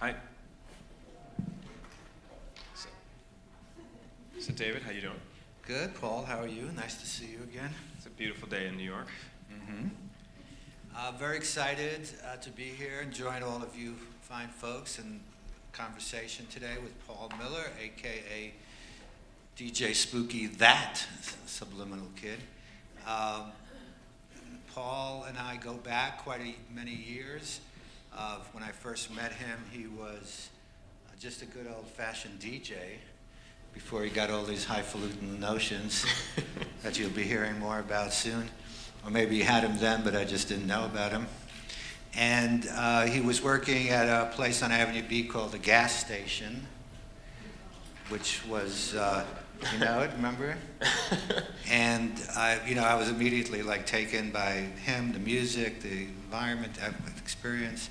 Hi. So David, how you doing? Good, Paul. How are you? Nice to see you again. It's a beautiful day in New York. Very excited to be here and join all of you fine folks in conversation today with Paul Miller, a.k.a. DJ Spooky, that subliminal kid. Paul and I go back quite many years. When I first met him, he was just a good old-fashioned DJ before he got all these highfalutin notions that you'll be hearing more about soon. Or maybe you had him then, but I just didn't know about him. And he was working at a place on Avenue B called the Gas Station, which was, you know it, remember? And I was immediately taken by him, the music, the environment, the experience.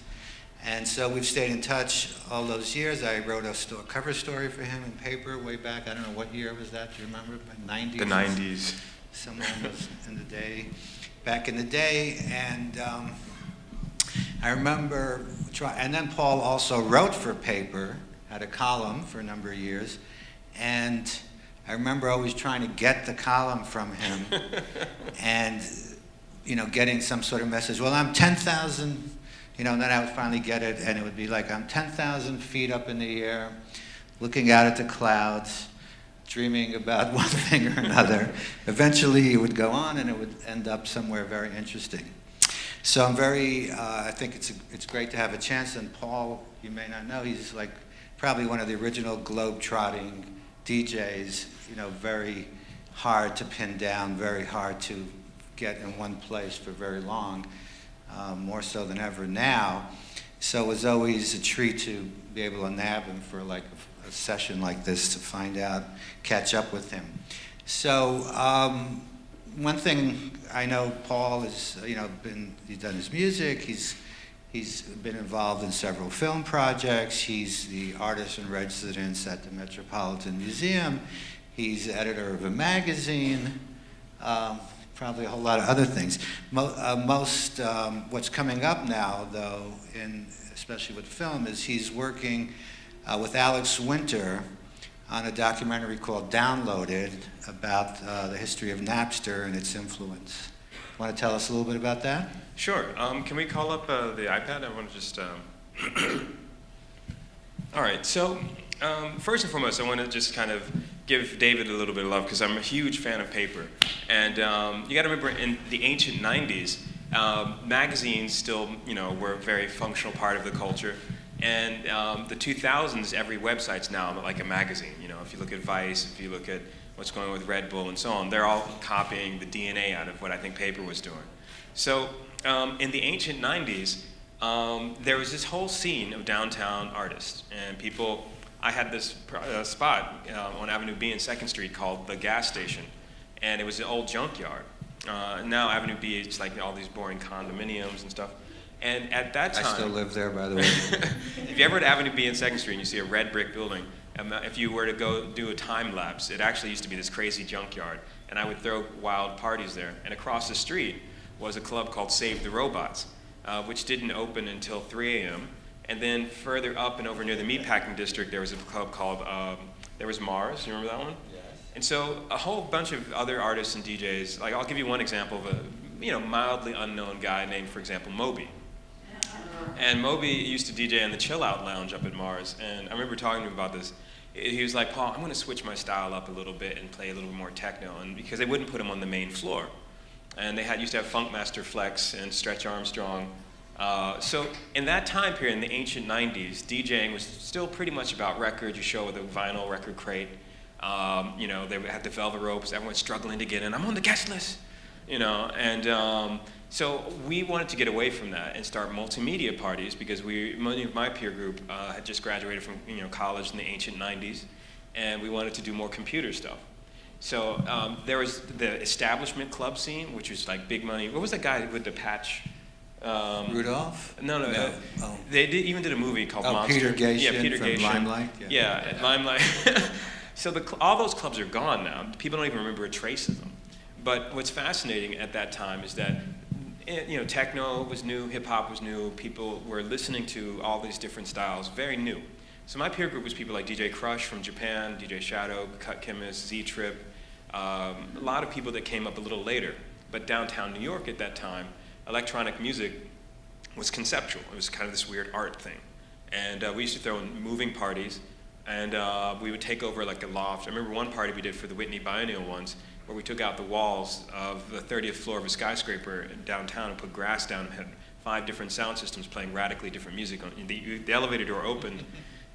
And so we've stayed in touch all those years. I wrote a cover story for him in paper way back. I don't know what year was that. Do you remember? 90s? The 90s. Somewhere in the day. Back in the day. And I remember and then Paul also wrote for paper, had a column for a number of years. And I remember always trying to get the column from him and, getting some sort of message. Well, I'm 10,000... and then I would finally get it, and it would be like, I'm 10,000 feet up in the air, looking out at the clouds, dreaming about one thing or another. Eventually, it would go on, and it would end up somewhere very interesting. So I'm I think it's great to have a chance, and Paul, you may not know, he's probably one of the original globe-trotting DJs, very hard to pin down, very hard to get in one place for very long. More so than ever now. So it was always a treat to be able to nab him for a session like this to catch up with him. So one thing I know Paul has, he's done his music, he's been involved in several film projects, he's the artist in residence at the Metropolitan Museum, he's editor of a magazine, probably a whole lot of other things. What's coming up now, though, especially with film, is he's working with Alex Winter on a documentary called Downloaded about the history of Napster and its influence. Want to tell us a little bit about that? Sure. Can we call up the iPad? I want to just... All right. So first and foremost, I want to just kind of give David a little bit of love because I'm a huge fan of paper. And you got to remember, in the ancient 90s, magazines still, were a very functional part of the culture. And the 2000s, every website's now like a magazine. If you look at Vice, if you look at what's going on with Red Bull and so on, they're all copying the DNA out of what I think paper was doing. So in the ancient 90s, there was this whole scene of downtown artists and people. I had this spot on Avenue B and 2nd Street called the Gas Station, and it was an old junkyard. Now Avenue B, it's like all these boring condominiums and stuff. And at that time... I still live there, by the way. If you ever at Avenue B and 2nd Street and you see a red brick building, if you were to go do a time lapse, it actually used to be this crazy junkyard, and I would throw wild parties there. And across the street was a club called Save the Robots, which didn't open until 3 a.m., and then further up and over near the meatpacking district, there was a club called, there was Mars, you remember that one? Yes. And so a whole bunch of other artists and DJs, I'll give you one example of a, mildly unknown guy named, for example, Moby. And Moby used to DJ in the Chill Out Lounge up at Mars, and I remember talking to him about this. He was like, Paul, I'm going to switch my style up a little bit and play a little more techno, and because they wouldn't put him on the main floor. And they used to have Funkmaster Flex and Stretch Armstrong. So in that time period, in the ancient 90s, DJing was still pretty much about records. You show with a vinyl record crate. They had the velvet ropes. Everyone's struggling to get in. I'm on the guest list, And so we wanted to get away from that and start multimedia parties because many of my peer group had just graduated from college in the ancient 90s, and we wanted to do more computer stuff. So there was the establishment club scene, which was like big money. What was that guy with the patch? Rudolph? No. They even did a movie called Monster. Peter Gatien. Yeah, Peter from Gatien. Limelight. Yeah, at Limelight. So all those clubs are gone now. People don't even remember a trace of them. But what's fascinating at that time is that techno was new, hip hop was new. People were listening to all these different styles, very new. So my peer group was people like DJ Crush from Japan, DJ Shadow, Cut Chemist, Z-Trip, a lot of people that came up a little later. But downtown New York at that time, electronic music was conceptual. It was kind of this weird art thing. And we used to throw in moving parties, and we would take over like a loft. I remember one party we did for the Whitney Biennial once, where we took out the walls of the 30th floor of a skyscraper downtown and put grass down and had 5 different sound systems playing radically different music. The elevator door opened,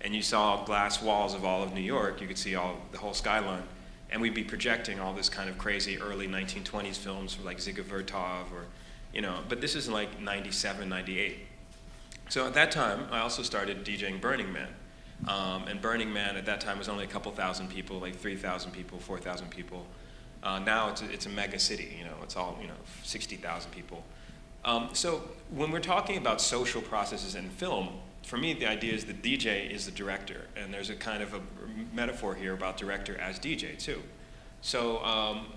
and you saw glass walls of all of New York. You could see the whole skyline. And we'd be projecting all this kind of crazy early 1920s films like Ziga Vertov but this is like 97, 98. So at that time, I also started DJing Burning Man. And Burning Man at that time was only a couple thousand people, like 3,000 people, 4,000 people. Now it's a mega city, it's all, 60,000 people. So when we're talking about social processes in film, for me, the idea is that DJ is the director, and there's a kind of a metaphor here about director as DJ too. So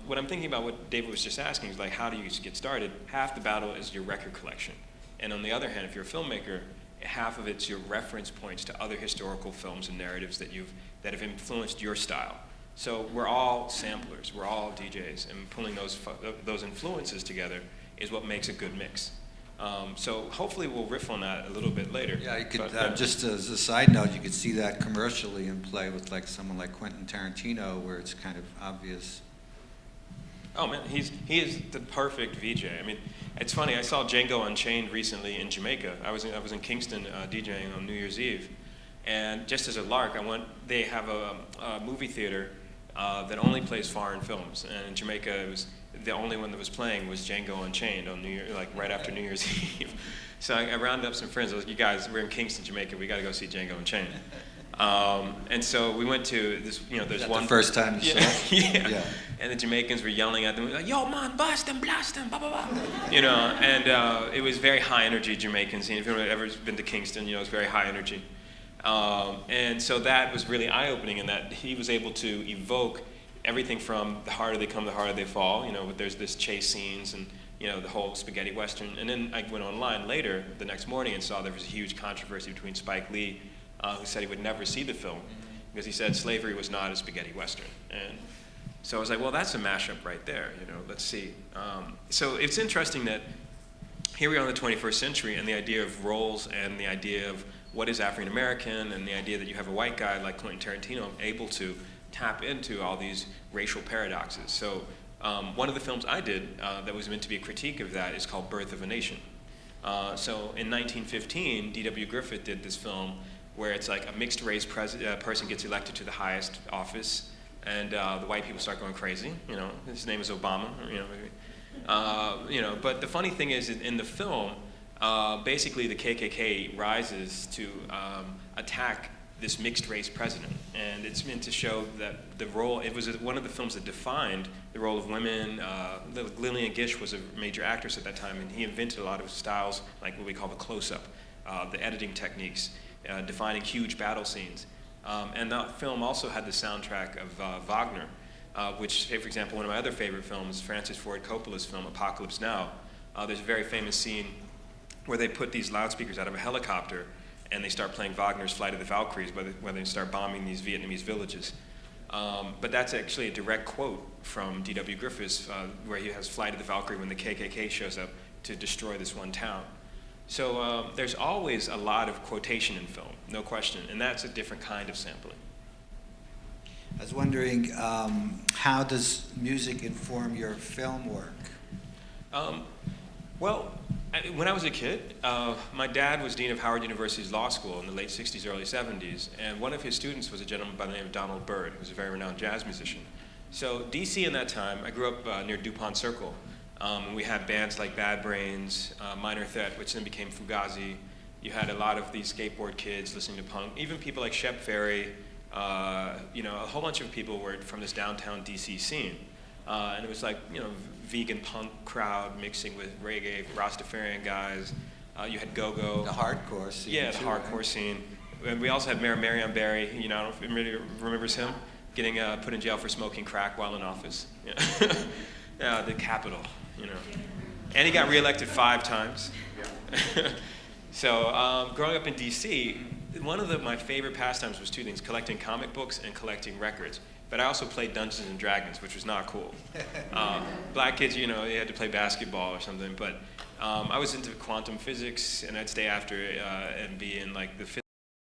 what I'm thinking about, what David was just asking, is like, how do you get started? Half the battle is your record collection. And on the other hand, if you're a filmmaker, half of it's your reference points to other historical films and narratives that have influenced your style. So we're all samplers, we're all DJs, and pulling those influences together is what makes a good mix. So hopefully we'll riff on that a little bit later. Yeah, you could, just as a side note, you could see that commercially in play with like someone like Quentin Tarantino, where it's kind of obvious. Oh man, he is the perfect VJ. I mean, it's funny. I saw Django Unchained recently in Jamaica. I was in Kingston DJing on New Year's Eve, and just as a lark, they have a movie theater that only plays foreign films, and in Jamaica it was the only one that was playing was Django Unchained on right after New Year's Eve. So I rounded up some friends. I was like, you guys, we're in Kingston, Jamaica. We got to go see Django Unchained. And so we went to this, there's one. The first time you saw it? Yeah. And the Jamaicans were yelling at them, like, yo, man, bust them, blast them, blah, blah, blah. And it was very high energy Jamaicans. If you've ever been to Kingston, it's very high energy. And so that was really eye-opening in that he was able to evoke everything from The Harder They Come, The Harder They Fall. There's this chase scenes and, the whole spaghetti western. And then I went online later, the next morning, and saw there was a huge controversy between Spike Lee, who said he would never see the film because he said slavery was not a spaghetti western. And so I was like, well, that's a mashup right there, let's see. So it's interesting that here we are in the 21st century, and the idea of roles and the idea of what is African American and the idea that you have a white guy like Quentin Tarantino able to tap into all these racial paradoxes. So one of the films I did that was meant to be a critique of that is called Birth of a Nation. So in 1915, D.W. Griffith did this film where it's like a mixed race person gets elected to the highest office, and the white people start going crazy. His name is Obama. But the funny thing is, in the film, basically the KKK rises to attack this mixed race president, and it's meant to show that the role. It was one of the films that defined the role of women. Lillian Gish was a major actress at that time, and he invented a lot of styles like what we call the close-up, the editing techniques, defining huge battle scenes. And that film also had the soundtrack of Wagner, which, say, for example, one of my other favorite films, Francis Ford Coppola's film Apocalypse Now. There's a very famous scene where they put these loudspeakers out of a helicopter and they start playing Wagner's Flight of the Valkyries when they start bombing these Vietnamese villages. But that's actually a direct quote from D.W. Griffiths, where he has Flight of the Valkyrie when the KKK shows up to destroy this one town. So there's always a lot of quotation in film, no question, and that's a different kind of sampling. I was wondering, how does music inform your film work? When I was a kid, my dad was dean of Howard University's law school in the late 60s, early 70s, and one of his students was a gentleman by the name of Donald Byrd, who was a very renowned jazz musician. So DC in that time, I grew up near DuPont Circle, and we had bands like Bad Brains, Minor Threat, which then became Fugazi. You had a lot of these skateboard kids listening to punk, even people like Shep Ferry, a whole bunch of people were from this downtown DC scene. And it was like, vegan punk crowd mixing with reggae, Rastafarian guys. You had go-go. The hardcore scene. Yeah, the hardcore scene. And we also had Mayor Marion Barry, I don't know if anybody remembers him, getting put in jail for smoking crack while in office. Yeah, the Capitol, And he got reelected 5 times. So growing up in D.C., one of my favorite pastimes was 2 things: collecting comic books and collecting records. But I also played Dungeons and Dragons, which was not cool. Black kids, you know, they had to play basketball or something. But I was into quantum physics, and I'd stay after and be in like the physics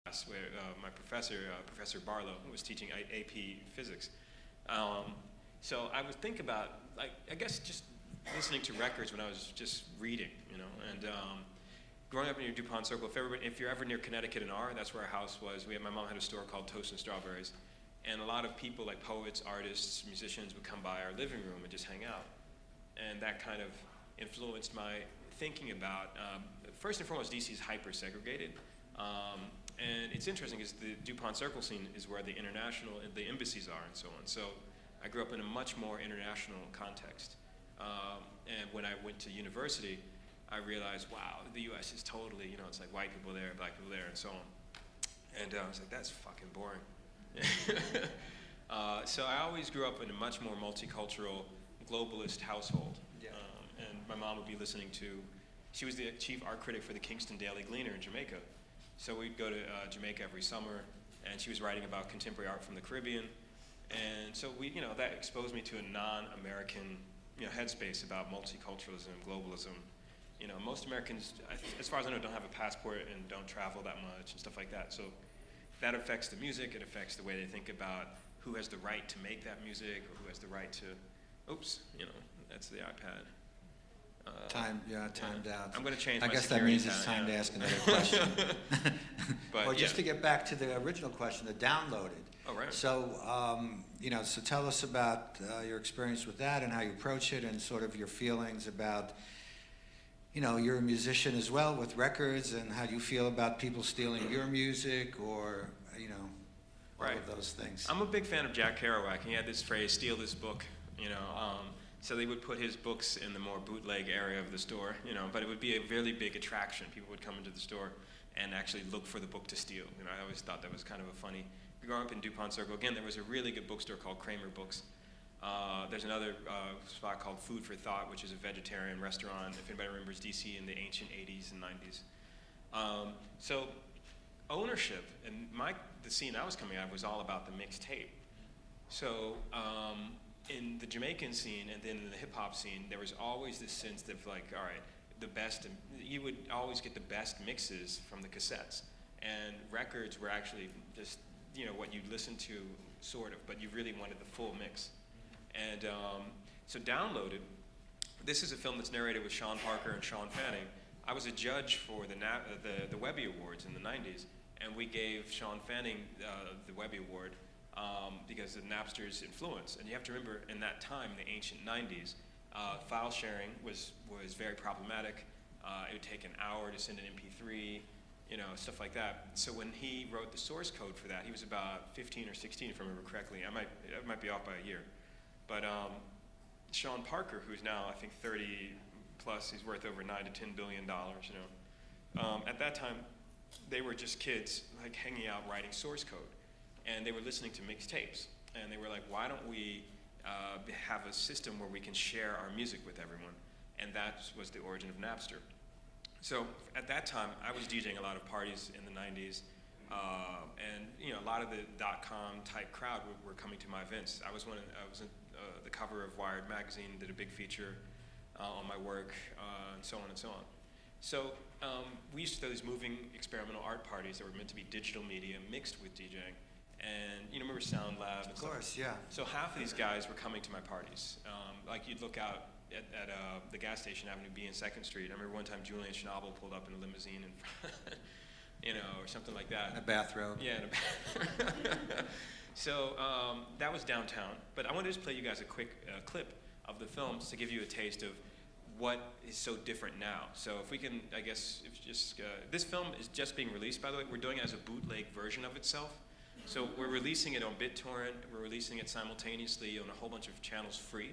class where my professor, Professor Barlow, was teaching AP physics. So I would think about, like, I guess just listening to records when I was just reading, you know. And growing up in your DuPont Circle, if you're ever near Connecticut and R, that's where our house was. My mom had a store called Toast and Strawberries. And a lot of people, like poets, artists, musicians, would come by our living room and just hang out. And that kind of influenced my thinking about, first and foremost, DC is hyper-segregated. And it's interesting because the DuPont Circle scene is where the embassies are and so on. So I grew up in a much more international context. And when I went to university, I realized, wow, the US is totally, you know, it's like white people there, black people there, and so on. And I was like, that's fucking boring. So I always grew up in a much more multicultural, globalist household. Yeah. And my mom would be listening to, she was the chief art critic for the Kingston Daily Gleaner in Jamaica. So we'd go to Jamaica every summer, and she was writing about contemporary art from the Caribbean. And so that exposed me to a non-American, headspace about multiculturalism, globalism. You know, most Americans, as far as I know, don't have a passport and don't travel that much and stuff like that. So that affects the music. It affects the way they think about who has the right to make that music or who has the right to, oops, that's the iPad. Timed out. I'm going to change I my guess that means it's time to ask another question. But, or just to get back to the original question, the downloaded. Oh, right. So, so tell us about your experience with that and how you approach it and sort of your feelings about, you're a musician as well with records, and how do you feel about people stealing your music or, all right. of those things. I'm a big fan of Jack Kerouac. He had this phrase, steal this book, so they would put his books in the more bootleg area of the store, but it would be a really big attraction. People would come into the store and actually look for the book to steal. I always thought that was kind of a funny. Growing up in DuPont Circle, again, there was a really good bookstore called Kramer Books. There's another spot called Food for Thought, which is a vegetarian restaurant, if anybody remembers DC in the ancient 80s and 90s. So ownership, and the scene I was coming out of was all about the mixtape. So in the Jamaican scene and then in the hip-hop scene, there was always this sense of like, all right, the best, you would always get the best mixes from the cassettes. And records were actually just, what you listened to, sort of, but you really wanted the full mix. And so Downloaded, this is a film that's narrated with Sean Parker and Sean Fanning. I was a judge for the Webby Awards in the 90s, and we gave Sean Fanning the Webby Award because of Napster's influence. And you have to remember, in that time, the ancient 90s, file sharing was very problematic. It would take an hour to send an MP3, stuff like that. So when he wrote the source code for that, he was about 15 or 16, if I remember correctly. I might be off by a year. But Sean Parker, who's now, I think, 30 plus, he's worth over $9 to $10 billion, at that time, they were just kids, like, hanging out writing source code. And they were listening to mixtapes. And they were like, why don't we have a system where we can share our music with everyone? And that was the origin of Napster. So at that time, I was DJing a lot of parties in the 90s. And a lot of the .com type crowd were coming to my events. I was in the cover of Wired magazine, did a big feature on my work, and so on and so on. So we used to do these moving experimental art parties that were meant to be digital media mixed with DJing. And remember Sound Lab? Of course, yeah. So half of these guys were coming to my parties. Like you'd look out at the gas station, Avenue B and 2nd Street. I remember one time Julian Schnabel pulled up in a limousine in front, or something like that. In a bathrobe. Yeah, in a bathrobe. So that was downtown. But I want to just play you guys a quick clip of the film just to give you a taste of what is so different now. So if we can, I guess, this film is just being released, by the way. We're doing it as a bootleg version of itself. So we're releasing it on BitTorrent. We're releasing it simultaneously on a whole bunch of channels free.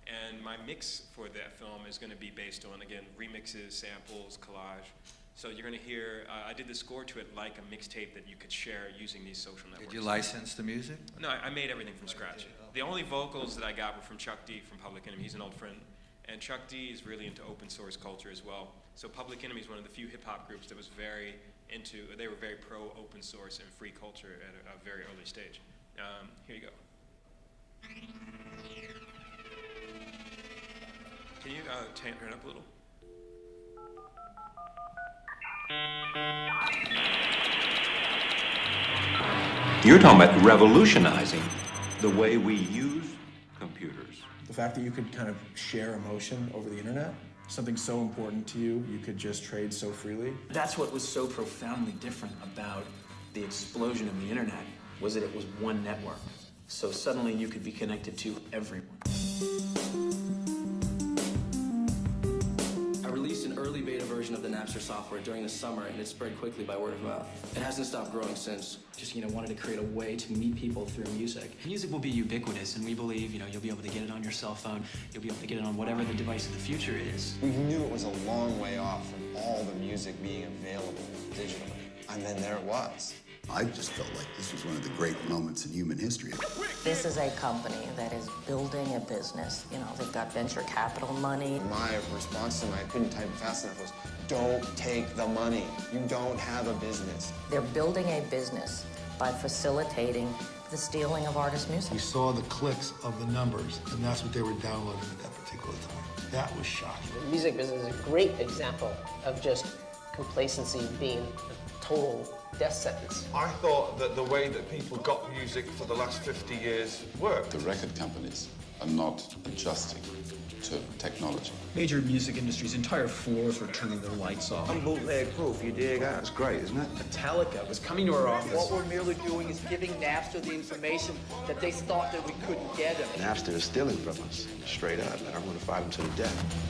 And my mix for that film is going to be based on, again, remixes, samples, collage. So you're going to hear, I did the score to it like a mixtape that you could share using these social networks. Did you license the music? No, I made everything from scratch. The only vocals that I got were from Chuck D from Public Enemy. He's an old friend. And Chuck D is really into open source culture as well. So Public Enemy is one of the few hip hop groups that was very into, they were very pro open source and free culture at a very early stage. Here you go. Can you turn it up a little? You're talking about revolutionizing the way we use computers. The fact that you could kind of share emotion over the internet, something so important to you, you could just trade so freely. That's what was so profoundly different about the explosion of the internet, was that it was one network. So suddenly you could be connected to everyone. I released an early beta version of the Napster software during the summer, and it spread quickly by word of mouth. It hasn't stopped growing since. Just, wanted to create a way to meet people through music. Music will be ubiquitous, and we believe, you'll be able to get it on your cell phone, you'll be able to get it on whatever the device of the future is. We knew it was a long way off from all the music being available digitally. And then there it was. I just felt like this was one of the great moments in human history. This is a company that is building a business. They've got venture capital money. My response to I couldn't type it fast enough was, don't take the money. You don't have a business. They're building a business by facilitating the stealing of artist music. We saw the clicks of the numbers, and that's what they were downloading at that particular time. That was shocking. The music business is a great example of just complacency being a total death sentence. I thought that the way that people got music for the last 50 years worked. The record companies are not adjusting to technology. Major music industries, entire floors were turning their lights off. I'm bootleg proof, you dig? That's great, isn't it? Metallica was coming to our office. What we're merely doing is giving Napster the information that they thought that we couldn't get them. Napster is stealing from us, straight up, and I'm going to fight them to the death.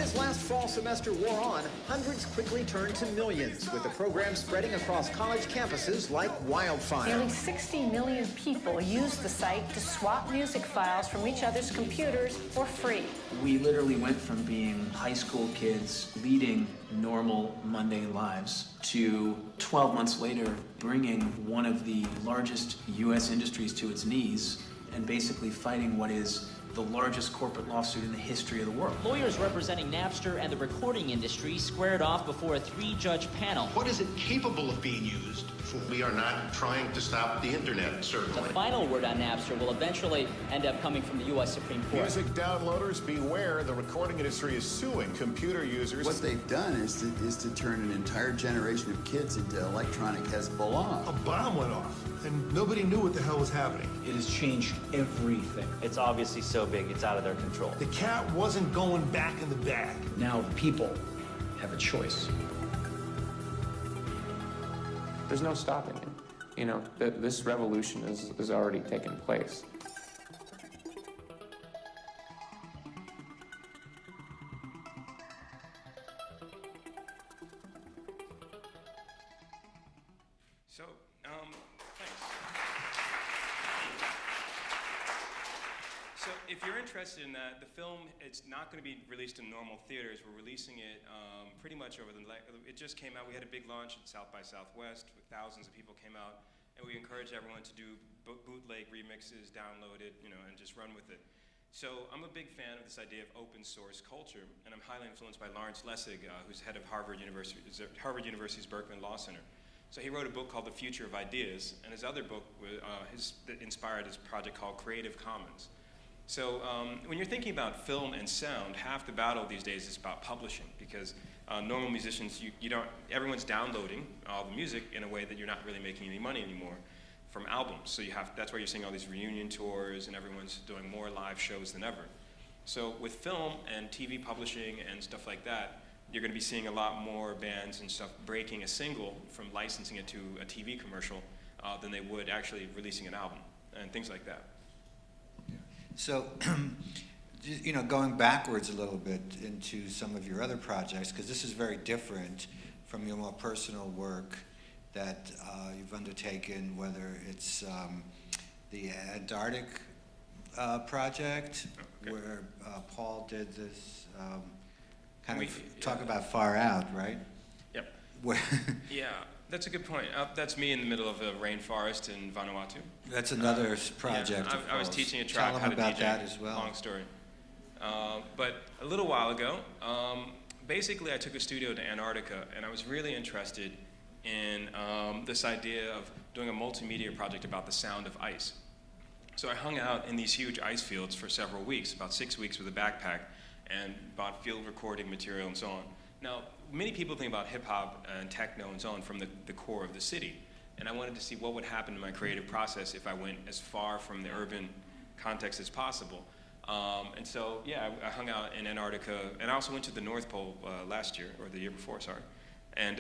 As last fall semester wore on, hundreds quickly turned to millions, with the program spreading across college campuses like wildfire. Nearly 60 million people used the site to swap music files from each other's computers for free. We literally went from being high school kids leading normal Monday lives to 12 months later bringing one of the largest U.S. industries to its knees and basically fighting what is the largest corporate lawsuit in the history of the world. Lawyers representing Napster and the recording industry squared off before a 3-judge panel. What is it capable of being used for? We are not trying to stop the internet, certainly. The final word on Napster will eventually end up coming from the U.S. Supreme Court. Music downloaders, beware. The recording industry is suing computer users. What they've done is to turn an entire generation of kids into electronic Hezbollah. A bomb went off, and nobody knew what the hell was happening. It has changed everything. It's obviously so big, it's out of their control. The cat wasn't going back in the bag. Now the people have a choice. There's no stopping it. This revolution is already taken place. So, thanks. So if you're interested in that, the film, it's not going to be released in normal theaters. We're releasing it pretty much it just came out. We had a big launch at South by Southwest. Thousands of people came out. And we encourage everyone to do bootleg remixes, download it, and just run with it. So I'm a big fan of this idea of open source culture. And I'm highly influenced by Lawrence Lessig, who's head of Harvard University's Berkman Law Center. So he wrote a book called The Future of Ideas. And his other book that inspired his project called Creative Commons. So when you're thinking about film and sound, half the battle these days is about publishing, because normal musicians, everyone's downloading all the music in a way that you're not really making any money anymore from albums. So that's why you're seeing all these reunion tours and everyone's doing more live shows than ever. So with film and TV publishing and stuff like that, you're going to be seeing a lot more bands and stuff breaking a single from licensing it to a TV commercial than they would actually releasing an album and things like that. So, going backwards a little bit into some of your other projects, because this is very different from your more personal work that you've undertaken, whether it's the Antarctic project, where Paul did this talk about Far Out, right? Yep. Where Yeah. That's a good point. That's me in the middle of a rainforest in Vanuatu. That's another project. I was teaching a Tell tribe how to about DJ. that as well. Long story. But a little while ago, basically I took a studio to Antarctica, and I was really interested in this idea of doing a multimedia project about the sound of ice. So I hung out in these huge ice fields for several weeks, about 6 weeks with a backpack, and bought field recording material and so on. Now, many people think about hip hop and techno and so on from the core of the city. And I wanted to see what would happen to my creative process if I went as far from the urban context as possible. And so, yeah, I hung out in Antarctica, and I also went to the North Pole last year, or the year before, sorry. And,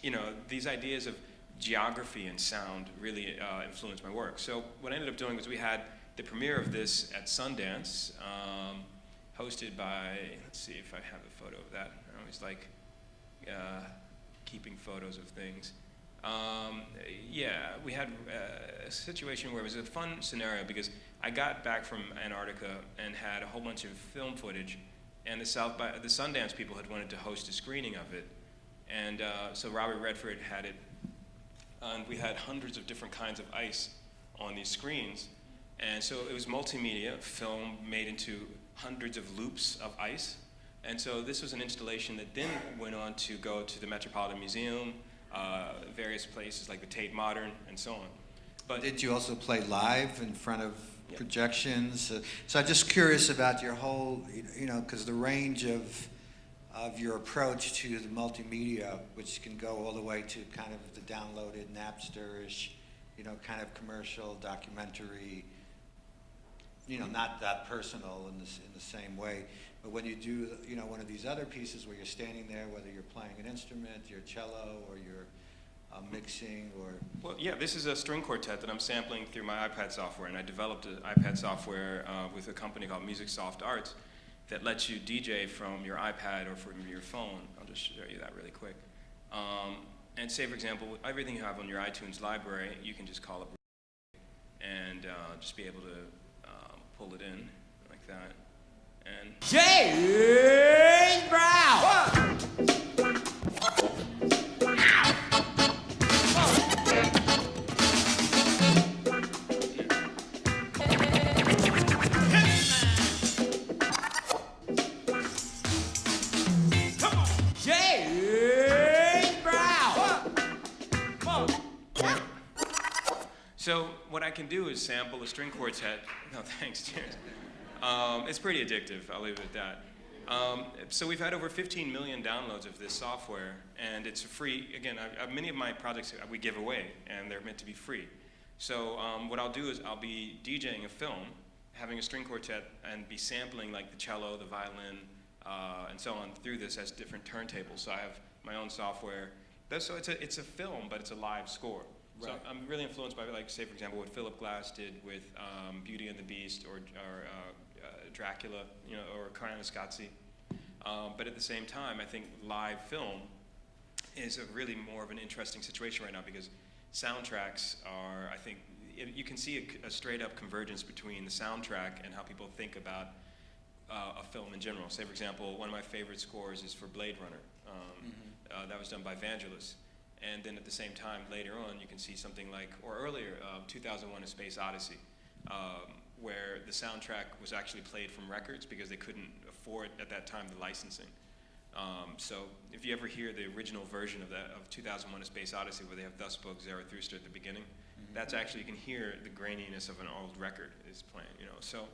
you know, these ideas of geography and sound really influenced my work. So what I ended up doing was we had the premiere of this at Sundance, hosted by, let's see if I have a photo of that. I always like keeping photos of things. Yeah, we had a situation where it was a fun scenario because I got back from Antarctica and had a whole bunch of film footage, and the Sundance people had wanted to host a screening of it. And so Robert Redford had it, and we had hundreds of different kinds of ice on these screens. And so it was multimedia, film made into hundreds of loops of ice. And so this was an installation that then went on to go to the Metropolitan Museum, various places like the Tate Modern, and so on. But did you also play live in front of projections? So I'm just curious about your whole, you know, because the range of your approach to the multimedia, which can go all the way to kind of the downloaded Napster-ish, you know, kind of commercial, documentary, you know, not that personal in the same way. But when you do, you know, one of these other pieces where you're standing there, whether you're playing an instrument, your cello, or you're mixing, or... Well, yeah, this is a string quartet that I'm sampling through my iPad software, and I developed an iPad software with a company called Music Soft Arts that lets you DJ from your iPad or from your phone. I'll just show you that really quick. And say, for example, everything you have on your iTunes library, you can just call up and just be able to pull it in like that. And James Brown! So what I can do is sample a string quartet. No, thanks, James. It's pretty addictive, I'll leave it at that. So we've had over 15 million downloads of this software, and it's free. Again, many of my projects we give away, and they're meant to be free. So what I'll do is I'll be DJing a film, having a string quartet, and be sampling like the cello, the violin, and so on through this as different turntables. So I have my own software. So it's a film, but it's a live score. Right. So I'm really influenced by, like, say, for example, what Philip Glass did with Beauty and the Beast, or Dracula, you know, or Koyaanisqatsi. But at the same time, I think live film is a really more of an interesting situation right now because soundtracks are, I think, you can see a straight-up convergence between the soundtrack and how people think about a film in general. Say, for example, one of my favorite scores is for Blade Runner. That was done by Vangelis. And then at the same time, later on, you can see something like, or earlier, 2001: A Space Odyssey, where the soundtrack was actually played from records because they couldn't afford at that time the licensing. So if you ever hear the original version of 2001: A Space Odyssey, where they have "Thus Spoke Zarathustra" at the beginning, that's actually, you can hear the graininess of an old record is playing. You know, so.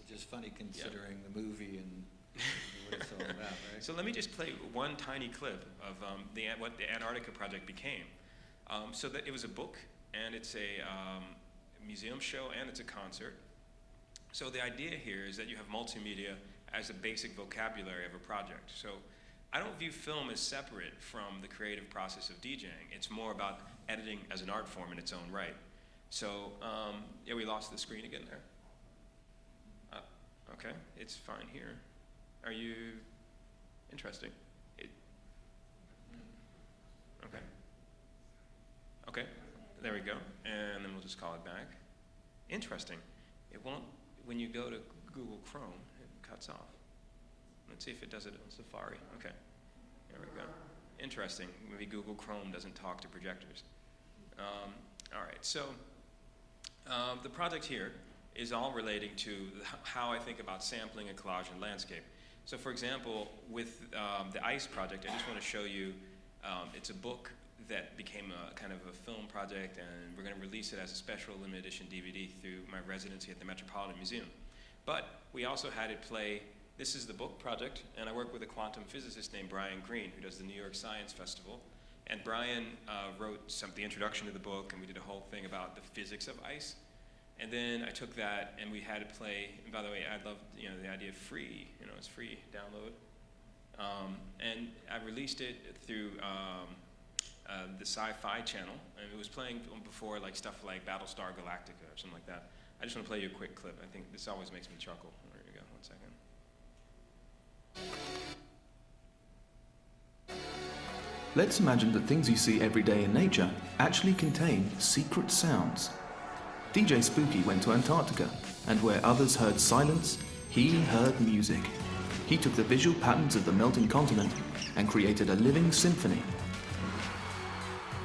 Which is funny considering the movie and what it's all about, right? So let me just play one tiny clip of what the Antarctica project became. So that it was a book, and it's a museum show, and it's a concert. So the idea here is that you have multimedia as a basic vocabulary of a project. So I don't view film as separate from the creative process of DJing. It's more about editing as an art form in its own right. So yeah, we lost the screen again there. Okay, it's fine here. Are you interesting? Okay. Okay, there we go. And then we'll just call it back. Interesting. It won't, when you go to Google Chrome, it cuts off. Let's see if it does it on Safari. Okay, there we go. Interesting. Maybe Google Chrome doesn't talk to projectors. All right, so the project here is all relating to how I think about sampling and collage and landscape. So for example, with the ICE project, I just want to show you, it's a book that became a kind of a film project, and we're going to release it as a special limited edition DVD through my residency at the Metropolitan Museum. But we also had it play, this is the book project, and I work with a quantum physicist named Brian Greene, who does the New York Science Festival. And Brian wrote the introduction to the book, and we did a whole thing about the physics of ice. And then I took that and we had it play, and by the way, I love the idea of free, it's free download. And I released it through the Sci-Fi channel, and it was playing before like stuff like Battlestar Galactica or something like that. I just want to play you a quick clip. I think this always makes me chuckle. There you go, 1 second. Let's imagine that things you see every day in nature actually contain secret sounds. DJ Spooky went to Antarctica, and where others heard silence, he heard music. He took the visual patterns of the melting continent and created a living symphony.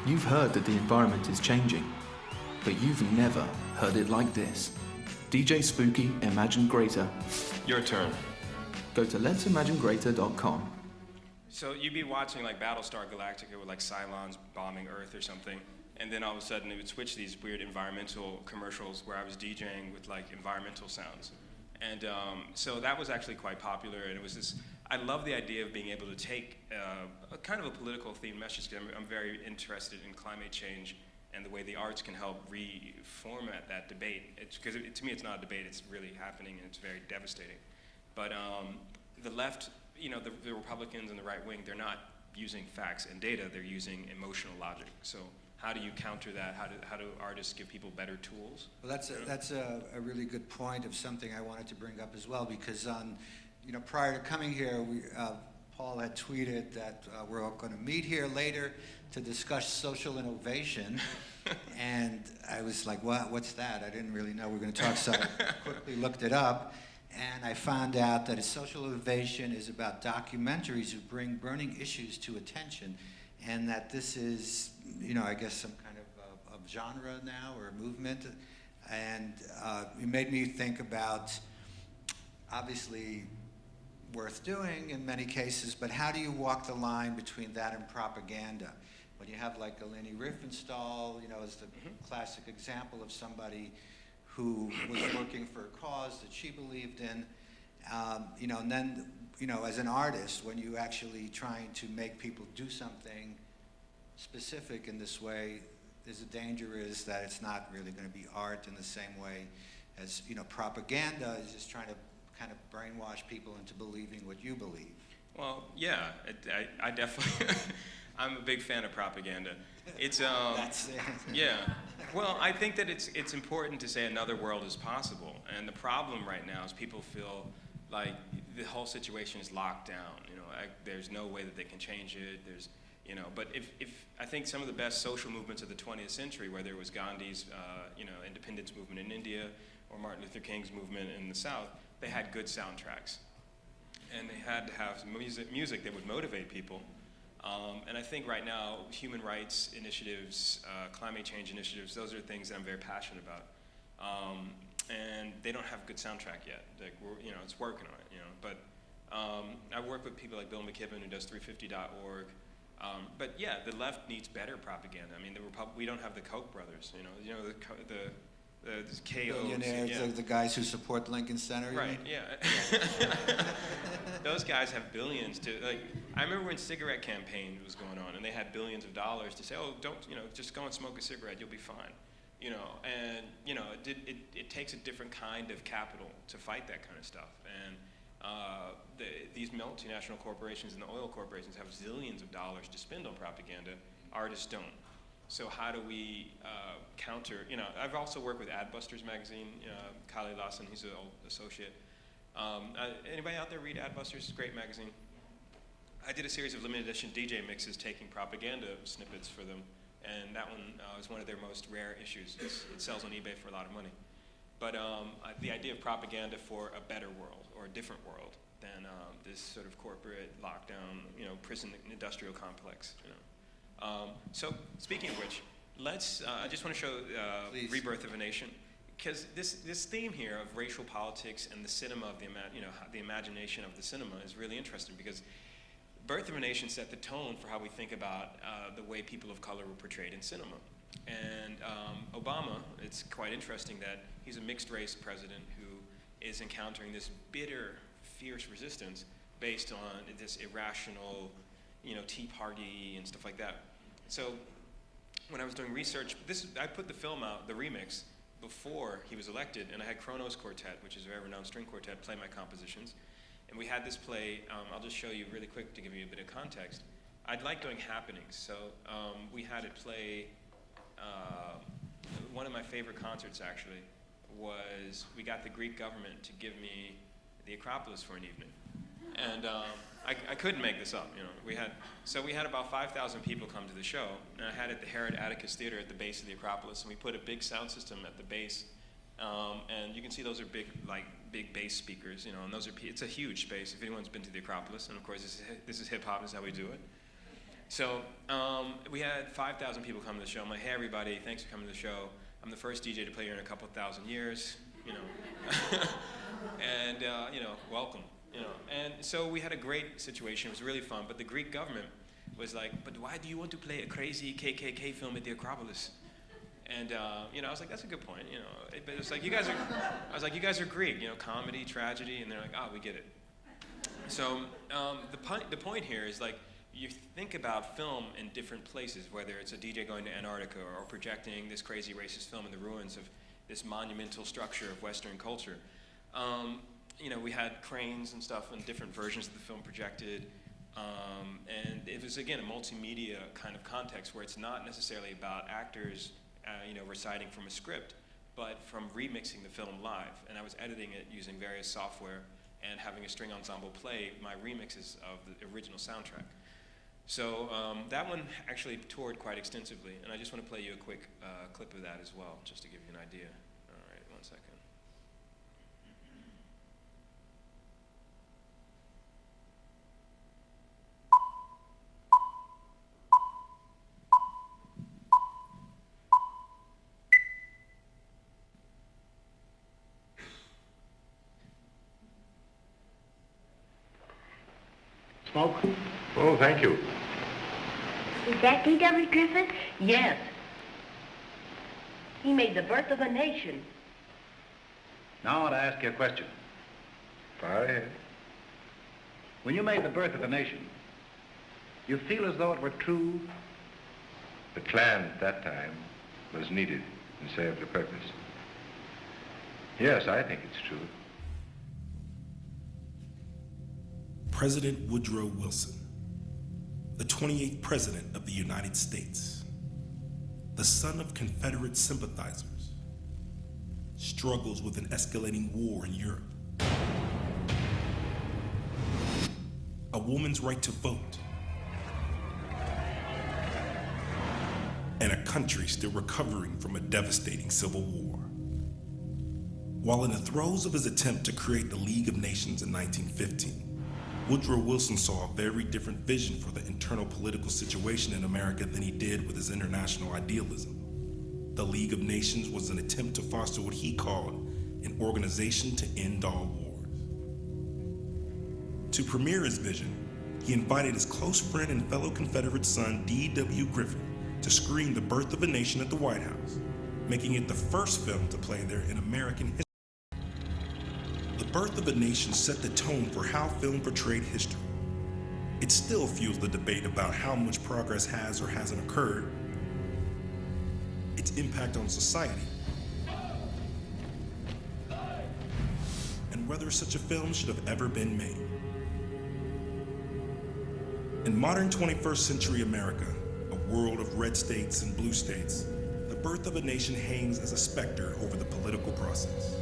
You've heard that the environment is changing, but you've never heard it like this. DJ Spooky, Imagine Greater. Your turn. Go to let'simagingreater.com. So you'd be watching like Battlestar Galactica with like Cylons bombing Earth or something, and then all of a sudden it would switch these weird environmental commercials where I was DJing with like environmental sounds. And so that was actually quite popular, and it was this, I love the idea of being able to take a kind of a political themed message, because I'm very interested in climate change and the way the arts can help reformat that debate. Because to me it's not a debate, it's really happening, and it's very devastating. But the left, the Republicans and the right wing, they're not using facts and data, they're using emotional logic. So how do you counter that? How do artists give people better tools? Well, that's a really good point of something I wanted to bring up as well, because prior to coming here, Paul had tweeted that we're all going to meet here later to discuss social innovation, and I was like, what's that? I didn't really know we were going to talk, so I quickly looked it up, and I found out that social innovation is about documentaries who bring burning issues to attention, and that this is, I guess some kind of genre now, or a movement. And it made me think about, obviously worth doing in many cases, but how do you walk the line between that and propaganda? When you have like a Leni Riefenstahl, as the classic example of somebody who was working for a cause that she believed in, and then, as an artist, when you actually trying to make people do something specific in this way, there's a danger is that it's not really going to be art in the same way as, propaganda is just trying to kind of brainwash people into believing what you believe. Well, yeah, I definitely, I'm a big fan of propaganda. It's, That's it. Yeah. Well, I think that it's important to say another world is possible. And the problem right now is people feel like the whole situation is locked down. There's no way that they can change it. But if I think some of the best social movements of the 20th century, whether it was Gandhi's, independence movement in India or Martin Luther King's movement in the South, they had good soundtracks. And they had to have music that would motivate people. And I think right now, human rights initiatives, climate change initiatives, those are things that I'm very passionate about. And they don't have a good soundtrack yet. It's working on it, But I work with people like Bill McKibben, who does 350.org. But yeah, the left needs better propaganda. I mean, we don't have the Koch brothers, the KO. Billionaires, the guys who support Lincoln Center. Right. Yeah. Those guys have billions I remember when cigarette campaign was going on, and they had billions of dollars to say, oh, don't, just go and smoke a cigarette, you'll be fine. And it takes a different kind of capital to fight that kind of stuff. And these multinational corporations and the oil corporations have zillions of dollars to spend on propaganda. Artists don't. So how do we counter? I've also worked with Adbusters magazine. Kali Lawson, he's an old associate. Anybody out there read Adbusters? It's a great magazine. I did a series of limited edition DJ mixes taking propaganda snippets for them, and that one is one of their most rare issues. It sells on eBay for a lot of money. But the idea of propaganda for a better world or a different world than this sort of corporate lockdown, prison industrial complex. So speaking of which, let's. I just want to show Rebirth of a Nation. because this theme here of racial politics and the cinema of the imagination of the cinema is really interesting, because Birth of a Nation set the tone for how we think about the way people of color were portrayed in cinema. And Obama, it's quite interesting that he's a mixed race president who is encountering this bitter, fierce resistance based on this irrational, Tea Party and stuff like that. So when I was doing research, I put the film out, the remix, before he was elected, and I had Kronos Quartet, which is a very renowned string quartet, play my compositions. And we had this play, I'll just show you really quick to give you a bit of context. I'd like doing happenings, so we had it play, one of my favorite concerts actually was, we got the Greek government to give me the Acropolis for an evening. And I couldn't make this up, We had about 5,000 people come to the show, and I had it at the Herod Atticus Theater at the base of the Acropolis, and we put a big sound system at the base, and you can see those are big bass speakers, and it's a huge space if anyone's been to the Acropolis, and of course this is hip hop, is how we do it. So we had 5,000 people come to the show. I'm like, hey everybody, thanks for coming to the show. I'm the first DJ to play here in a couple thousand years, and welcome. And so we had a great situation. It was really fun. But the Greek government was like, but why do you want to play a crazy KKK film at the Acropolis? And I was like, that's a good point. But it's like, you guys are Greek. Comedy, tragedy, and they're like, we get it. So the point here is like, you think about film in different places, whether it's a DJ going to Antarctica or projecting this crazy racist film in the ruins of this monumental structure of Western culture. We had cranes and stuff and different versions of the film projected. And it was, again, a multimedia kind of context where it's not necessarily about actors, reciting from a script, but from remixing the film live. And I was editing it using various software and having a string ensemble play my remixes of the original soundtrack. So that one actually toured quite extensively. And I just want to play you a quick clip of that as well, just to give you an idea. All right, 1 second. Smoke? Oh, thank you. Is that D.W. Griffith? Yes. He made the Birth of a Nation. Now I want to ask you a question. Fire ahead. When you made the Birth of a Nation, you feel as though it were true? The Klan at that time was needed and served a purpose. Yes, I think it's true. President Woodrow Wilson, the 28th President of the United States, the son of Confederate sympathizers, struggles with an escalating war in Europe. A woman's right to vote, and a country still recovering from a devastating civil war. While in the throes of his attempt to create the League of Nations in 1915, Woodrow Wilson saw a very different vision for the internal political situation in America than he did with his international idealism. The League of Nations was an attempt to foster what he called an organization to end all wars. To premiere his vision, he invited his close friend and fellow Confederate son, D.W. Griffith, to screen The Birth of a Nation at the White House, making it the first film to play there in American history. The Birth of a Nation set the tone for how film portrayed history. It still fuels the debate about how much progress has or hasn't occurred, its impact on society, and whether such a film should have ever been made. In modern 21st century America, a world of red states and blue states, The Birth of a Nation hangs as a specter over the political process.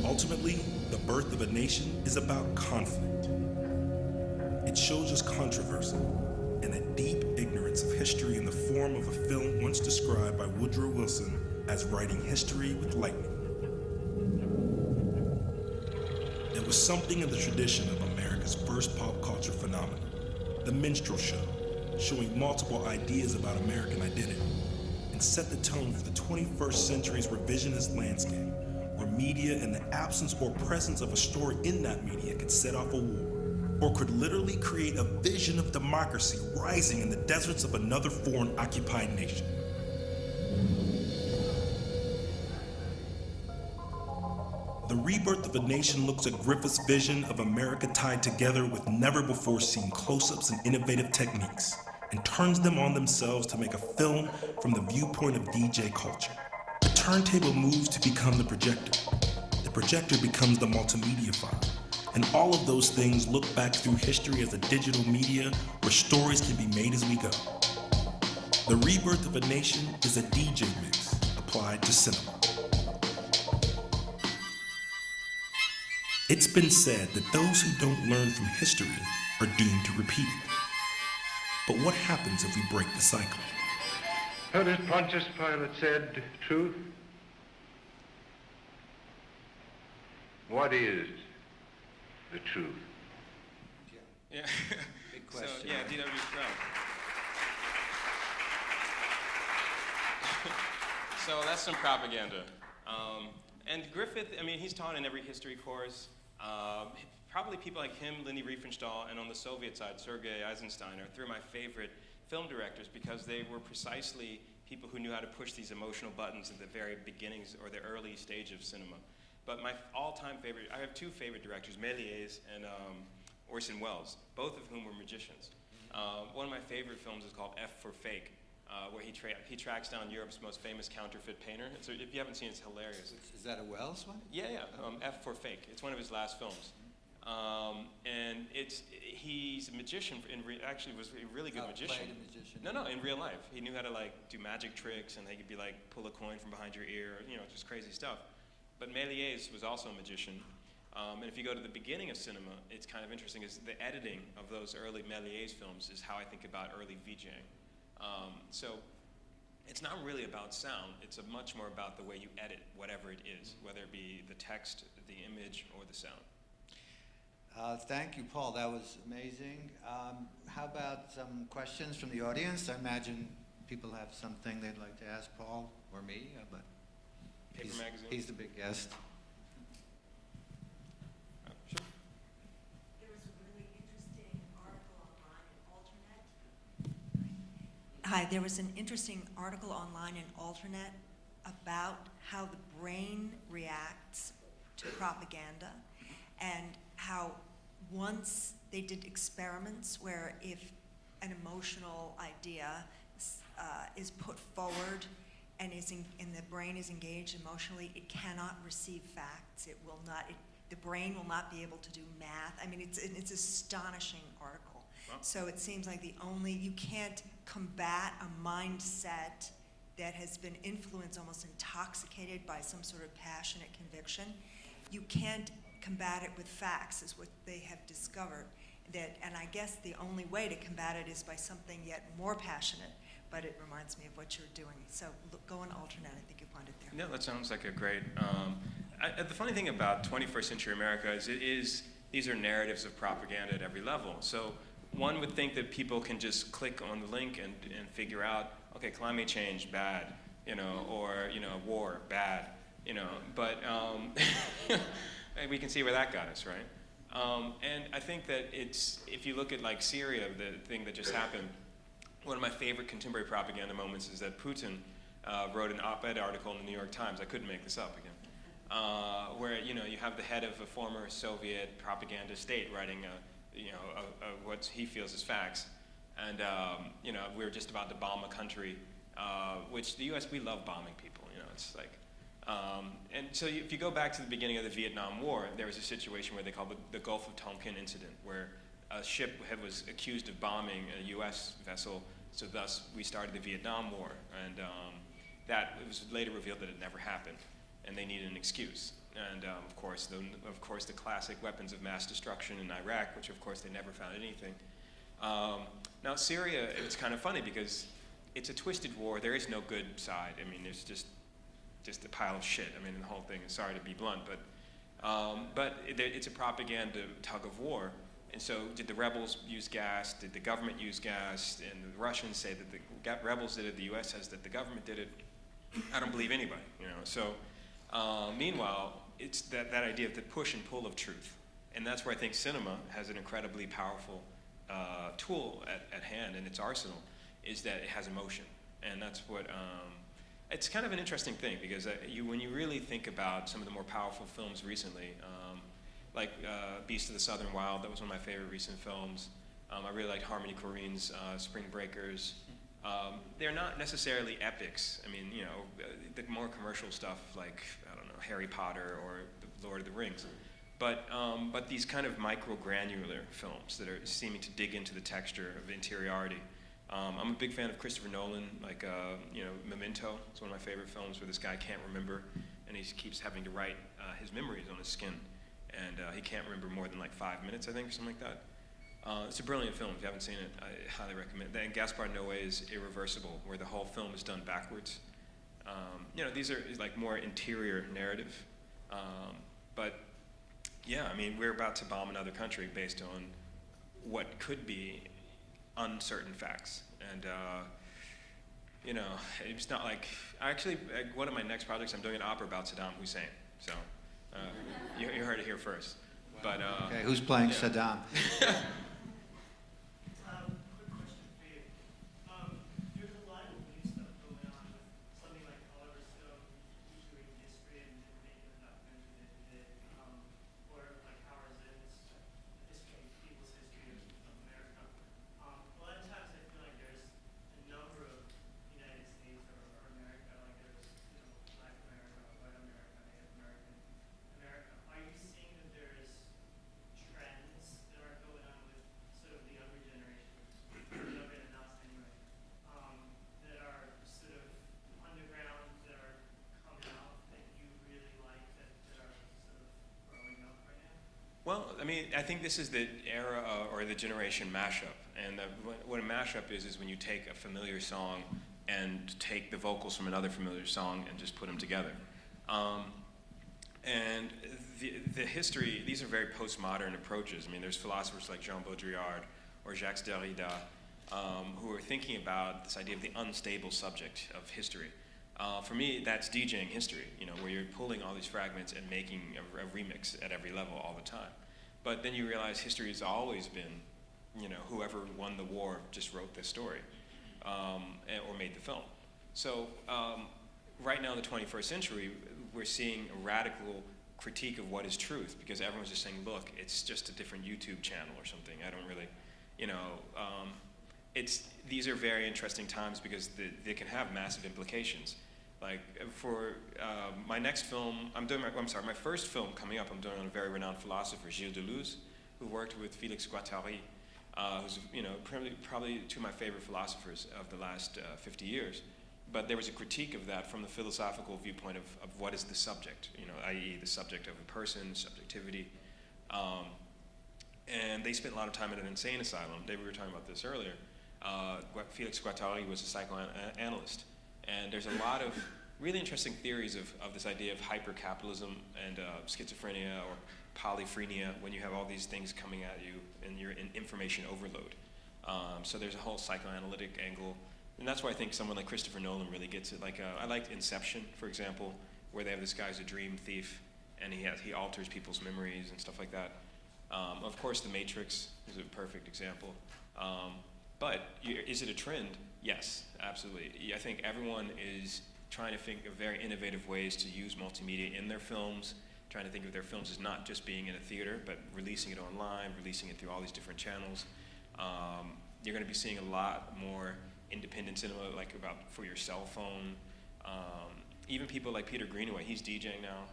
Ultimately, The Birth of a Nation is about conflict. It shows us controversy and a deep ignorance of history in the form of a film once described by Woodrow Wilson as writing history with lightning. It was something in the tradition of America's first pop culture phenomenon, the minstrel show, showing multiple ideas about American identity, and set the tone for the 21st century's revisionist landscape, where media and the absence or presence of a story in that media could set off a war, or could literally create a vision of democracy rising in the deserts of another foreign occupied nation. The Rebirth of a Nation looks at Griffith's vision of America tied together with never-before-seen close-ups and innovative techniques, and turns them on themselves to make a film from the viewpoint of DJ culture. The turntable moves to become the projector. The projector becomes the multimedia file. And all of those things look back through history as a digital media where stories can be made as we go. The Rebirth of a Nation is a DJ mix applied to cinema. It's been said that those who don't learn from history are doomed to repeat it. But what happens if we break the cycle? How does Pontius Pilate said truth? What is the truth? Yeah. Big question. So, yeah, D.W. Brown. So that's some propaganda. And Griffith, I mean, he's taught in every history course. Probably people like him, Leni Riefenstahl, and on the Soviet side, Sergei Eisenstein, are three of my favorite film directors because they were precisely people who knew how to push these emotional buttons at the very beginnings or the early stage of cinema. But my all-time favorite, I have two favorite directors, Méliès and Orson Welles, both of whom were magicians. One of my favorite films is called F for Fake, where he tracks down Europe's most famous counterfeit painter. So if you haven't seen it, it's hilarious. Is that a Wells one? Yeah, F for Fake. It's one of his last films. And he's a magician, actually was a really good magician. Played a magician. No, in real life. He knew how to do magic tricks, and he could be pull a coin from behind your ear, just crazy stuff. But Méliès was also a magician. And if you go to the beginning of cinema, it's kind of interesting, is the editing of those early Méliès films is how I think about early VJing. So it's not really about sound, it's much more about the way you edit whatever it is, whether it be the text, the image, or the sound. Thank you, Paul. That was amazing. How about some questions from the audience? I imagine people have something they'd like to ask Paul or me, but he's the big guest. Sure. There was a really interesting article online in Alternet. Hi, there was an interesting article online in Alternet about how the brain reacts to propaganda, and how once they did experiments where if an emotional idea is put forward and the brain is engaged emotionally, it cannot receive facts. It will not. The brain will not be able to do math. I mean, it's an astonishing article. Wow. So it seems like you can't combat a mindset that has been influenced, almost intoxicated by some sort of passionate conviction. You can't combat it with facts, is what they have discovered. And I guess the only way to combat it is by something yet more passionate, but it reminds me of what you're doing. So go on Alternet, I think you'll find it there. No, that sounds like a great, the funny thing about 21st century America is these are narratives of propaganda at every level. So one would think that people can just click on the link and figure out, okay, climate change, bad, or, war, bad, but we can see where that got us, right? And I think that if you look at Syria, the thing that just happened, one of my favorite contemporary propaganda moments is that Putin wrote an op-ed article in the New York Times, I couldn't make this up again, where you have the head of a former Soviet propaganda state writing what he feels is facts, and we're just about to bomb a country, which the U.S., we love bombing people, it's like. And so if you go back to the beginning of the Vietnam War, there was a situation where they called the Gulf of Tonkin incident, where a ship was accused of bombing a U.S. vessel, so thus we started the Vietnam War. And that it was later revealed that it never happened, and they needed an excuse. And of course, the classic weapons of mass destruction in Iraq, which of course they never found anything. Now Syria, it's kind of funny because it's a twisted war. There is no good side. I mean, there's just a pile of shit. I mean, the whole thing is, sorry to be blunt, but it's a propaganda tug of war And so did the rebels use gas? Did the government use gas? And the Russians say that the rebels did it. The U.S. says that the government did it. I don't believe anybody, So meanwhile, it's that idea of the push and pull of truth. And that's where I think cinema has an incredibly powerful tool at hand in its arsenal, is that it has emotion. And that's what, it's kind of an interesting thing, because when you really think about some of the more powerful films recently, like Beast of the Southern Wild, that was one of my favorite recent films. I really liked Harmony Korine's Spring Breakers. They're not necessarily epics. I mean, the more commercial stuff like, I don't know, Harry Potter or The Lord of the Rings. But these kind of micro-granular films that are seeming to dig into the texture of interiority. I'm a big fan of Christopher Nolan, like, Memento. It's one of my favorite films, where this guy can't remember, and he keeps having to write his memories on his skin. And he can't remember more than like 5 minutes, I think, or something like that. It's a brilliant film. If you haven't seen it, I highly recommend it. And Gaspar Noé's Irreversible, where the whole film is done backwards. These are like more interior narrative. But yeah, I mean, we're about to bomb another country based on what could be uncertain facts. And it's not like, one of my next projects, I'm doing an opera about Saddam Hussein. So you heard it here first. But okay, who's playing Saddam? Well, I mean, I think this is the era or the generation mashup. And what a mashup is when you take a familiar song and take the vocals from another familiar song and just put them together. And the history, these are very postmodern approaches. I mean, there's philosophers like Jean Baudrillard or Jacques Derrida who are thinking about this idea of the unstable subject of history. For me, that's DJing history, where you're pulling all these fragments and making a remix at every level all the time. But then you realize history has always been, whoever won the war just wrote this story or made the film. So right now in the 21st century, we're seeing a radical critique of what is truth, because everyone's just saying, look, it's just a different YouTube channel or something. I don't really, these are very interesting times because they can have massive implications. Like for my next film, my first film coming up, I'm doing on a very renowned philosopher, Gilles Deleuze, who worked with Félix Guattari, who's probably two of my favorite philosophers of the last 50 years. But there was a critique of that from the philosophical viewpoint of what is the subject, i.e. the subject of a person, subjectivity. And they spent a lot of time in an insane asylum. We were talking about this earlier. Félix Guattari was a psychoanalyst. And there's a lot of really interesting theories of this idea of hyper-capitalism and schizophrenia or polyphrenia, when you have all these things coming at you and you're in information overload. So there's a whole psychoanalytic angle. And that's why I think someone like Christopher Nolan really gets it. Like I liked Inception, for example, where they have this guy's a dream thief and he alters people's memories and stuff like that. Of course, The Matrix is a perfect example. But is it a trend? Yes, absolutely. I think everyone is trying to think of very innovative ways to use multimedia in their films, trying to think of their films as not just being in a theater, but releasing it online, releasing it through all these different channels. You're going to be seeing a lot more independent cinema, like for your cell phone. Even people like Peter Greenaway, he's DJing now.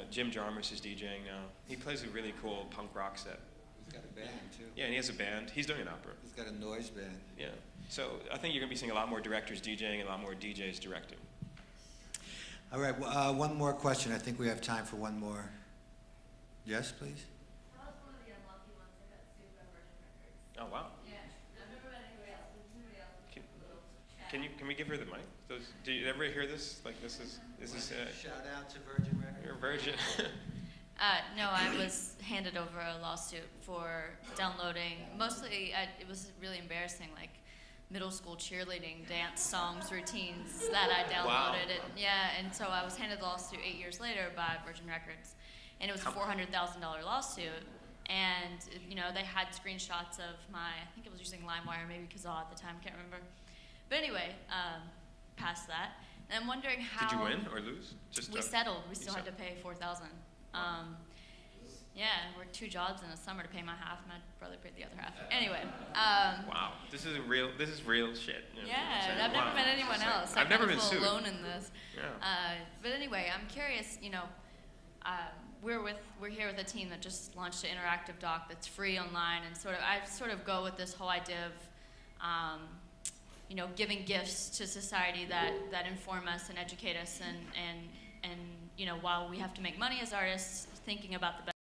Jim Jarmusch is DJing now. He plays a really cool punk rock set. He's got a band, too. Yeah, and he has a band. He's doing an opera. He's got a noise band. Yeah. So I think you're going to be seeing a lot more directors DJing and a lot more DJs directing. All right, one more question. I think we have time for one more. Yes, please? I was one of the unlucky ones that got sued by Virgin Records. Oh, wow. Yeah. I've never met anybody else, but somebody else. Can we give her the mic? Do you ever hear this? Like this is Shout out to Virgin Records. You're Virgin. No, I was handed over a lawsuit for downloading, mostly, it was really embarrassing, like middle school cheerleading dance songs, routines that I downloaded. Wow. And so I was handed the lawsuit 8 years later by Virgin Records. And it was a $400,000 lawsuit. And, they had screenshots of I think it was using LimeWire, maybe Kazaa at the time, can't remember. But anyway, past that. And I'm wondering how... Did you win or lose? We settled. We still had to pay $4,000. Yeah, worked 2 jobs in the summer to pay my half. My brother paid the other half. Anyway. Wow, this is real shit. Yeah, I've never met anyone else. I've never been sued. sued. Alone in this. Yeah. But anyway, I'm curious. We're here with a team that just launched an interactive doc that's free online, and I go with this whole idea of, giving gifts to society that inform us and educate us, and while we have to make money as artists, thinking about the best.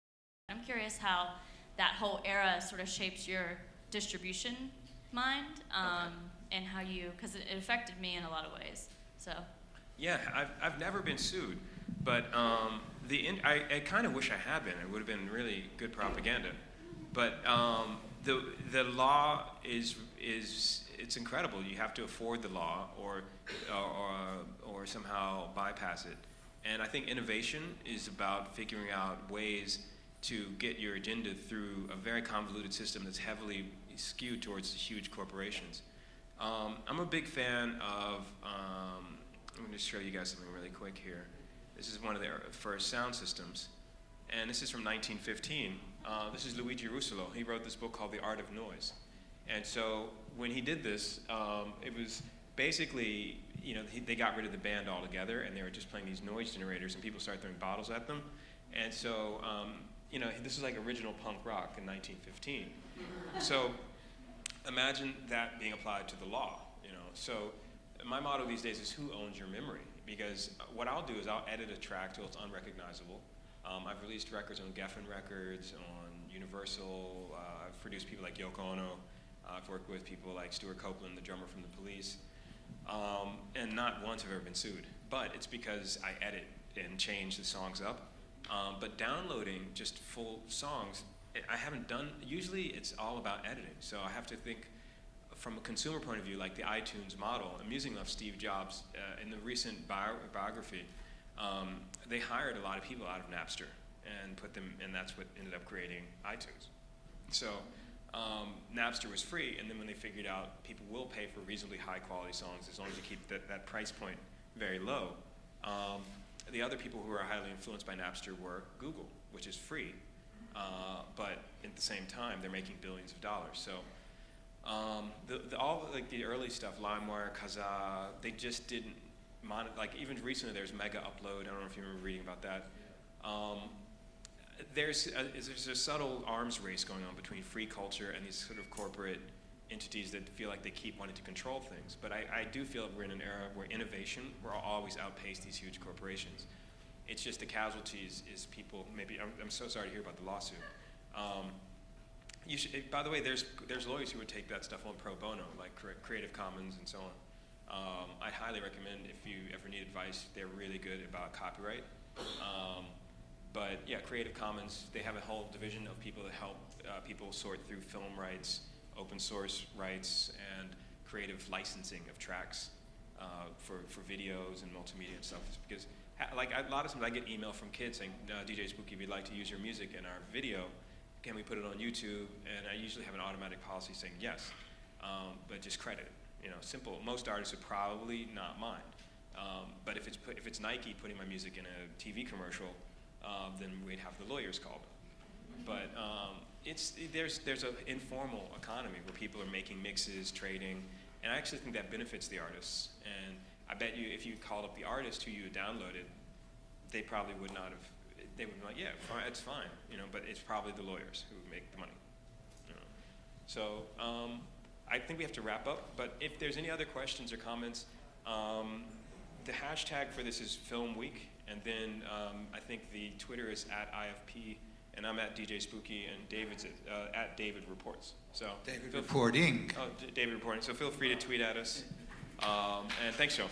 I'm curious how that whole era sort of shapes your distribution mind, and how because it affected me in a lot of ways. So. Yeah, I've never been sued, but I kind of wish I had been. It would have been really good propaganda. But the law is it's incredible. You have to afford the law or somehow bypass it. And I think innovation is about figuring out ways to get your agenda through a very convoluted system that's heavily skewed towards huge corporations. I'm a big fan of, I'm going to show you guys something really quick here. This is one of their first sound systems, and this is from 1915. This is Luigi Russolo. He wrote this book called The Art of Noise. And so when he did this, it was basically, they got rid of the band altogether, and they were just playing these noise generators, and people started throwing bottles at them. And so, this is like original punk rock in 1915. So imagine that being applied to the law, So my motto these days is, who owns your memory? Because what I'll do is I'll edit a track till it's unrecognizable. I've released records on Geffen Records, on Universal. I've produced people like Yoko Ono. I've worked with people like Stuart Copeland, the drummer from The Police. And not once have I ever been sued. But it's because I edit and change the songs up. But downloading just full songs, I haven't done, usually it's all about editing. So I have to think from a consumer point of view, like the iTunes model. Amusing enough, Steve Jobs, in the recent biography, they hired a lot of people out of Napster and put them, and that's what ended up creating iTunes. So Napster was free, and then when they figured out people will pay for reasonably high quality songs as long as you keep that price point very low, the other people who were highly influenced by Napster were Google, which is free, but at the same time they're making billions of dollars. So all like the early stuff, LimeWire, Kazaa, they just didn't like even recently there's Mega Upload. I don't know if you remember reading about that. There's a subtle arms race going on between free culture and these sort of corporate entities that feel like they keep wanting to control things. But I do feel we're in an era where innovation will always outpace these huge corporations. It's just the casualties is people, maybe, I'm so sorry to hear about the lawsuit. By the way, there's lawyers who would take that stuff on pro bono, like Creative Commons and so on. I highly recommend if you ever need advice, they're really good about copyright. But yeah, Creative Commons, they have a whole division of people that help people sort through film rights, open source rights, and creative licensing of tracks for videos and multimedia and stuff. Because like a lot of times I get email from kids saying, DJ Spooky, we'd like to use your music in our video. Can we put it on YouTube? And I usually have an automatic policy saying yes, but just credit it. Simple. Most artists would probably not mind. But if it's Nike putting my music in a TV commercial, then we'd have the lawyers called. But there's an informal economy where people are making mixes, trading, and I actually think that benefits the artists. And I bet you if you called up the artist who you had downloaded, they probably would not have. They would be like, yeah, fine, it's fine, but it's probably the lawyers who would make the money. So I think we have to wrap up, but if there's any other questions or comments, the hashtag for this is Film Week, and then I think the Twitter is @IFP, and I'm @DJ Spooky, and David's at David Reports. So David Reporting. David Reporting. So feel free to tweet at us, and thanks, Joe.